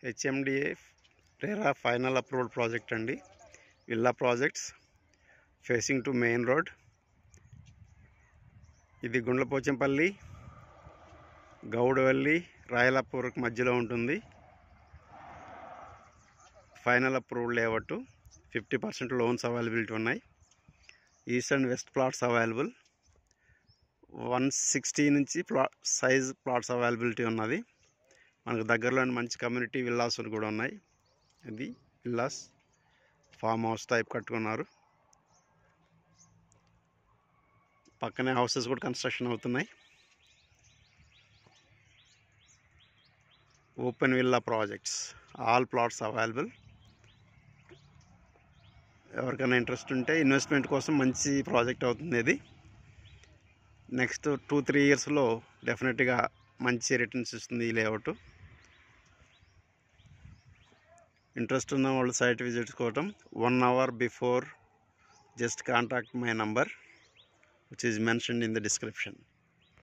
HMDA RERA final approval project అండి. Villa projects facing to main road. ఇది గుండ్లపోచంపల్లి, గౌడవల్లి, రాయలాపూర్ మధ్యలో ఉంటుంది. Final approval layout. 50% loans availability ఉన్నాయి. East and west plots available. 160 నుంచి size plots availability ఉన్నది. మనకు దగ్గరలోని మంచి కమ్యూనిటీ విల్లాస్ కూడా ఉన్నాయి. ఇది విల్లాస్ ఫామ్ హౌస్ టైప్ కట్టుకున్నారు. పక్కనే హౌసెస్ కూడా కన్స్ట్రక్షన్ అవుతున్నాయి. Open villa projects, all plots available. ఎవరికైనా ఇంట్రెస్ట్ ఉంటే ఇన్వెస్ట్మెంట్ కోసం మంచి ప్రాజెక్ట్ అవుతుంది. ఇది నెక్స్ట్ 2-3 ఇయర్స్లో డెఫినెట్గా మంచి రిటర్న్స్ ఇస్తుంది ఈ లేఅవుట్. ఇంట్రెస్ట్ ఉన్న వాళ్ళు సైట్ విజిట్ చేసుకోవటం. 1 hour before just contact my number which is mentioned in the description.